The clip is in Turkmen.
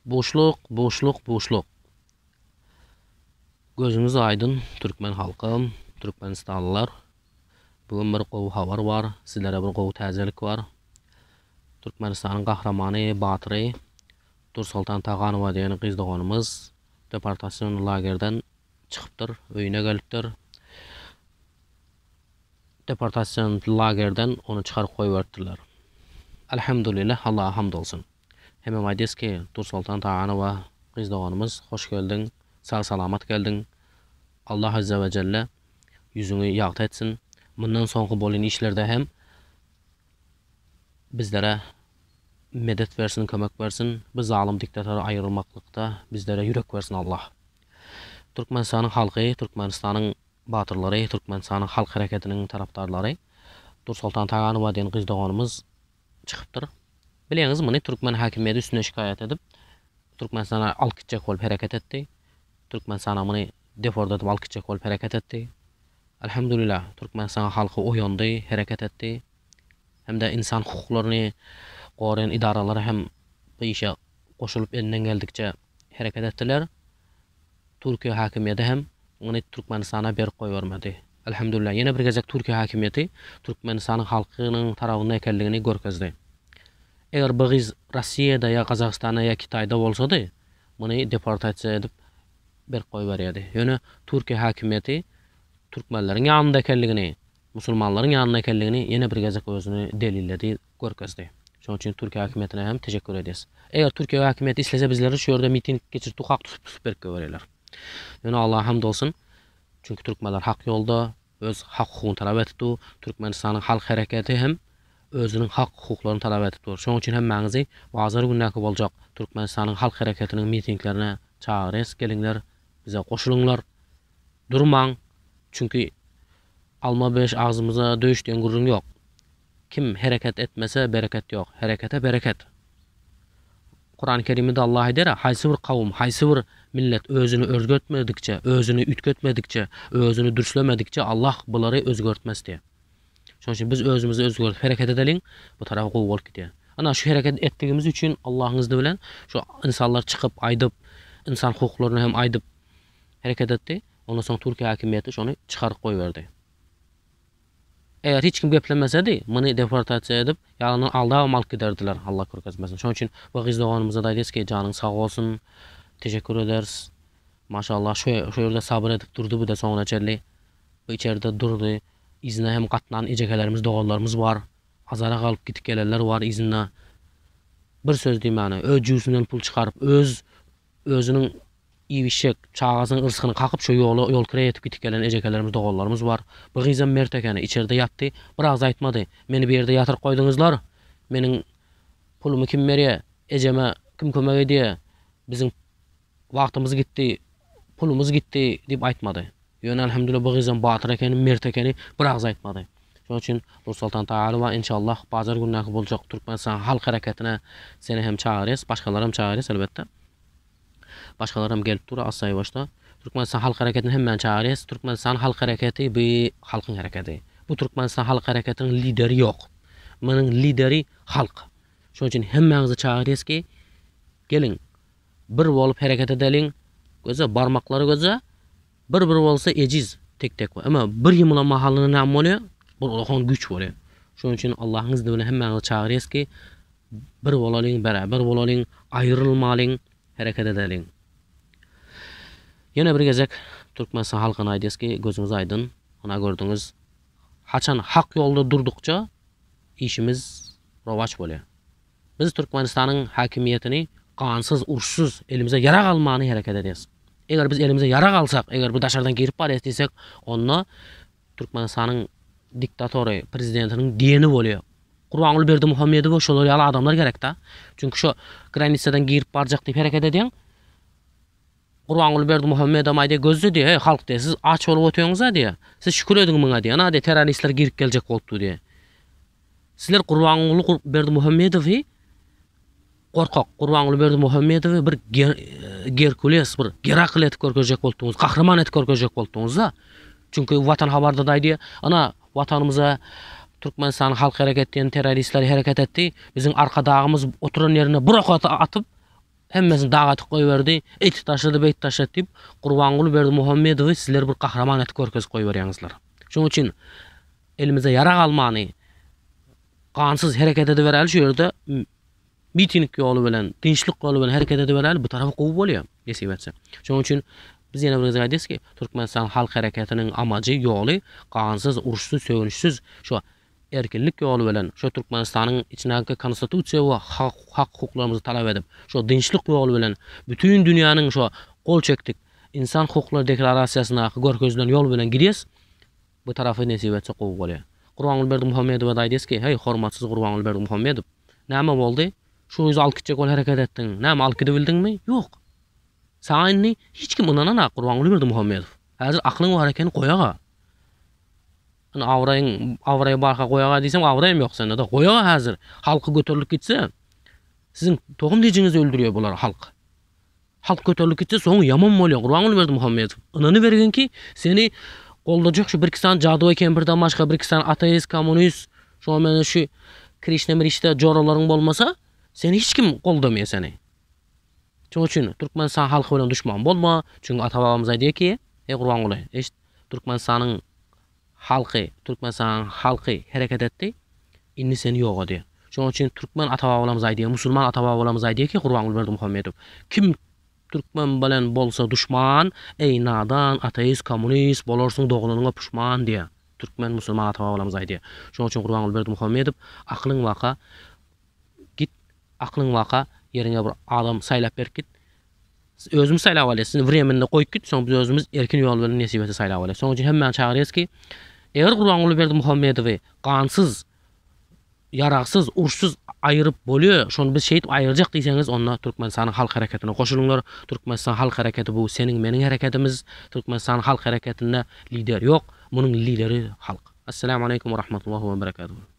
Boşluq, boşluq, boşluq. Gözünüz aydın Türkmen halkı, Türkmenistanlılar. Bugün bir qow habar var, sizlere bir qow täzelik var. Türkmenistanın kahramanı, batırı Nursultan Tağanova diýen gyzdygynymız deportasiýon lagerden çykypdyr, öýüne gelipdir. Deportasiýon lagerden onu çykaryp goýberdiler. Elhamdülillah, Allaha hamd bolsun. Hemem aýdyski Nursultan Tağanova gyzdygynymız, hoş geldin, sağ salamat geldin. Allah azza ve celle yüzüňi ýagt etsin. Bundan soňky bolan işlerde hem bizlere medet versin, kömek versin. Bu zalim diktatora aýrylmaklykda bizlere yürek versin Allah. Türkmenistanyň halky, Türkmenistanyň batyrlary, Türkmenistanyň halk hareketiniň tarapdarlary Nursultan Tağanova diýen gyzdygynymız çykypdyr. Bileňiz, muny Türkmen hakimiýeti üstüne şikayet edip Türkmenistana alkytjak bolup hareket etdi. Türkmenistana muny deportatyp alkytjak bolup hareket etdi. Elhamdülillah, Türkmenistan halky oýandy, hareket etdi. Hem de insan hukuklaryny gorayan idaralary hem bu işe goşulyp elinden geldikçe hareket etdiler. Türkiýe hakimiýeti hem muny Türkmenistana berip goýbermedi. Elhamdülillah, ýene bir gezek Türkiýe hakimiýeti Türkmenistanyň halkynyň tarabynda ekenligini görkezdi. Eger bu gyz Rossiýada ýa Gazagstanda ýa Kitayda bolsady, muny deportasiýa edip berip goýberýärdi. Ýöne Türkiýe hakimiýeti Türkmenleriň ýanynda ekenligini, musulmanlaryň ýanynda ekenligini ýene bir gezek özüni delilledi, görkezdi. Şoň üçin Türkiýe hakimiýetine hem teşekkür ederiz. Eger Türkiýe hakimiýeti islese bizleri şu ýerde miting geçirip hak tutup berip goýberler. Ýöne Allaha hamd bolsun. Çünkü Türkmenler hak ýolda öz hak hukugyny talap etdi. Türkmenistanyň halk hareketi hem özüniň hak hukuklaryny talap etdi. Şoň üçin hemmäňizi bazar günnäki boljak Türkmenistanyň halk hareketiniň mitinglerine çağırys, geliňler, bize goşulunlar. Durmaň. Çünkü alma beş ağzımıza döş diyen gurrun yok. Kim hareket etmese bereket yok. Harekete bereket. Kur'an-ı Kerim'de Allah eder, haysi bir kavim, haysi bir millet özünü özgörtmedikçe, özünü ütkötmedikçe, özünü dürslemedikçe Allah bunları özgörtmez diye. Şoň üçin biz özümüzi özgörtüp hareket edelim, bu tarafa gowy bolup gidýär. Ana şu hareket etdigimiz üçin Allahyň izni bilen şu insanlar çykyp aýdyp, insan hukuklaryny hem aýdyp hareket etdi. Ondan soň Türkiýe hakimiýeti şonu çykaryp goýberdi. Eger hiç kim geplemesedi, muny deportasiýa edip, ýalanyň alda malk giderdiler, Allah körkezmesin. Şoň üçin bu gyzdygynymyza da diýeski, janyň sag bolsun, teşekkür ederiz. Maşallah, şu ýerde sabır edip durdu, bu da soňuna çelli. Bu içeride durdu. İzine hem gatnan ejekelerimiz, dogallarymız var. Azara galyp gitip gelenler var izine. Bir söz diýmäni, öz jüýsünden pul çykaryp, özüniň iýişek, çağazyň ırsygyny kakıp şu yol kire etip gitip gelen ejekelerimiz, dogallarymız var. Bu gyzam mert ekeni içeride ýatdy, biraz aýtmady. Meni bu ýerde ýatyryp goýduňyzlar. Meniň pulumy kim berýär? Ejeme kim kömek edýär? Biziň wagtymyz gitdi, pulumuz gitdi diýip aýtmady. Ýöne elhamdülillah bu gyzam batyr ekeni, mert ekeni biraz aýtmady. Şoň üçin Nursultan Tağanova inşallah bazar günnäki boljak Türkmenistan halk hareketine seni hem çağırys, başgalarym hem çağırys elbetde. Başgalar hem gelip dur asay başta. Türkmenistan halk hareketini hemen çağırıyız. Türkmenistan halk hareketi bir halkın hareketi. Bu Türkmenistan halk hareketinin lideri yok. Bunun lideri halk. Şoň üçin hemmäňizi çağırıyız ki gelin bir bolup hareket edelim. Göze barmaklary göze bir bolsa ejiz tek ama bir ýymlama halyny näme bolýar? Bu ulkan güç bolýar. Şoň üçin Allahyň izni bilen hemmäňizi çağırıyız ki bir bolalyň, beraber bolalyň, aýrylmalyň, hareket edelim. Yine bir gezek Türkmenistan halkyna aýdyski, gözüňiz aydın. Ona gördüňiz. Haçan hak ýolda durdukça işimiz rowaç bolýar. Biz Türkmenistanyň hakimiýetini gansız, urşsuz elimize ýara almany hareket ederiz. Eger biz elimize ýara alsak, eger bu daşardan girip bar etsek, onda Türkmenistanyň diktatory, prezidentiniň diýeni bolýar. Gurbanuly Berdimuhammedow şolar ýaly adamlar gerek da. Çünki şu granitsadan girip barjak diýip hareket edýän Gurbanuly Berdimuhammedow aýdy gözde diýär, halk diýär, siz aç bolup ötüňiz diýär. Siz şükür ediň muňa diýär. Ana diýär, terroristler girip geljek bolupdy diýär. Sizler Gurbanuly Berdimuhammedowy korkak, Gurbanuly Berdimuhammedowy bir Herkules, bir Herakles etip görkezjek bolupdyňyz, kahraman etip görkezjek bolupdyňyz da. Çünki Watan habarda da aýdy, ana watanymyza Türkmenistan halk hareketinden teröristler hareket etti. Bizim arkadağımız oturan yerine bir ok atıp hemmesini dağa atıp koyuverdi. Eti taşıdı, beyt taşıdı deyip Gurbangul Berdimuhammedowy sizler bir kahraman etip görkezip koyuverýäňizler. Şoň üçin elimize yara galmany gansız hereket edibereli şu ýerde miting ýoly bilen, tinçlik ýoly bilen hereket edibereli bu tarapy gowy bolýar, desip etse. Şoň üçin biz ýene bir aýdys ki, Türkmenistan halk hareketiniň amajy ýoly gansız, uruşsuz, söwnüşsiz şu erkinlik ýoly bilen şu Türkmenistanyň içindäki konstitusiýa we hak hukuklarymyzy talap edip, şu dinçlik ýoly bilen bütün dünýäniň şu gol çekdik insan hukukları deklarasiýasyna görkezlen ýol bilen gidýäs, bu tarafy nesip etse gowy bolýar. Gurbangul Berdimuhammedow aýdys ki, hey hormatsyz Gurbangul Berdimuhammedow, näme boldy? Şu yüz alıp gitjek ol hereket etdiň. Näme alyp gidibildingmi? Ýok. Saňy hiç kim ynanana Gurbangul Berdimuhammedow. Häzir aklyň bar ekeni goýaga. Ana awraýy barka goýaga diýsem awraýym ýok sende de goýaga häzir. Halky göterilip gitse, siziň togum diýjiniňizi öldürýär bular halk. Halk göterilip gitse soňy ýaman bolýar Gurbangul Berdimuhammedow. Ynany bergenki seni goldajak şu bir kisan jadowy kempirden başga bir kisan ateist, kommunist, şu mene şu Krishna mirişde joralaryň bolmasa, seni hiç kim goldamaýar seni. Şoň üçin Türkmenistan halky bilen düşman bolma. Çünki ata-babamyz aýdy ki, ey Gurbangul, eşit Türkmenistanyň halky hereket etdi. Inni seni ýok edi. Şoň üçin Türkmen ata-babamyz aýdy, musulman ata-babamyz aýdy ki, Gurbangul Berdimuhammedow, kim Türkmen bilen bolsa düşman, ey nadan, ateist, kommunist bolarsyň dogulunyňa puşman diýär. Türkmen musulman ata-babamyz aýdy. Şoň üçin Gurbangul Berdimuhammedow aklyň waka git, aklyň waka ýerine bir adam saýlap berip git. Özümüz saýlap alýarsyň, wremende goýup git, soň biz özümüz erkin ýol bilen nesip etse saýlap alýar. Soň üçin hemme çagyrýarys ki, eger Gurbangul Berdimuhammedowy gansız, yaraksız, urşsuz aýryp bolýar, şonu biz şeýdip aýyrjak diýseňiz, onda Türkmenistanyň halk hareketine goşulunlar. Türkmenistan halk hareketi bu seniň meniň hareketimiz. Türkmenistan halk hareketinde lider ýok, munyň lideri halk. Assalamu aleykum we rahmetullahi we berekatuh.